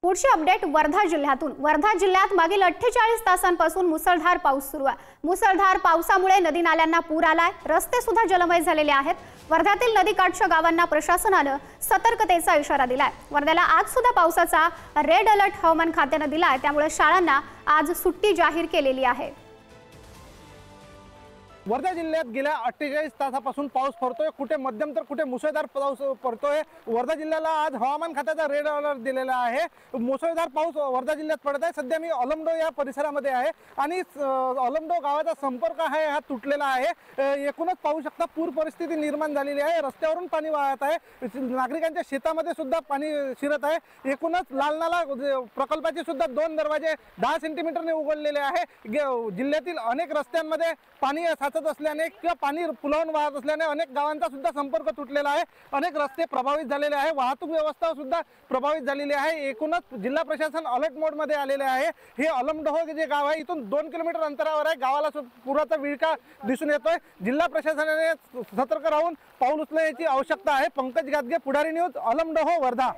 पुढची अपडेट वर्धा जिल्ह्यातून। वर्धा जिल्ह्यात मागील 48 तासांपासून मुसळधार पाऊस सुरू आहे। मुसळधार पावसामुळे नदी नाल्यांना पूर आलाय, रस्ते सुद्धा जलमय झालेले आहेत। वर्ध्यातील नदीकाठच्या गावांना प्रशासनाने सतर्कतेचा इशारा दिलाय। वर्ध्याला आज सुद्धा पावसाचा रेड अलर्ट हवामान खात्याने दिलाय, त्यामुळे शाळांना आज सुट्टी जाहीर केलेली आहे। वर्धा जिल्ह्यात गेल्या 48 तासापासून पाऊस पडतोय, कुठे मध्यम तर कुठे मुसळधार पाऊस पडतोय। वर्धा जिल्ह्याला आज हवामान खात्याचा रेड अलर्ट दिलेला आहे। मुसळधार पाऊस वर्धा जिल्ह्यात पडत आहे। सध्या मी अलमडो या परिसरामध्ये आहे आणि अलमडो गावाचा संपर्क आहे हा तुटलेला आहे। एकूणच पाहू शकता पूर परिस्थिती निर्माण झालेली आहे। रस्त्यावरून पाणी वाहत आहे, नागरिकांच्या शेतामध्ये सुद्धा पाणी शिरत आहे। एकूणच लाल नाला प्रकल्पाचे सुद्धा 2 दरवाजे 10 सेंटीमीटरने उघडलेले आहे। जिल्ह्यातील अनेक रस्त्यांमध्ये पाणी असल्याने किंवा पाणी पुलावून वाहत असल्याने अनेक गावांचा सुद्धा संपर्क तुटलेला आहे। अनेक रस्ते प्रभावित झालेले आहे, वाहतूक व्यवस्था सुद्धा प्रभावित झालेली आहे। एकूणच जिल्हा प्रशासन अलर्ट मोड मध्ये आलेले आहे। हे अलमडोह जे गाव आहे इथून 2 किलोमीटर अंतरावर आहे। गावाला पुराचा विळखा दिसून येतोय। जिल्हा प्रशासनाने सतर्क राहून पाऊल उचलण्याची आवश्यकता आहे। पंकज गादगे, पुढारी न्यूज, अलमडोह, वर्धा।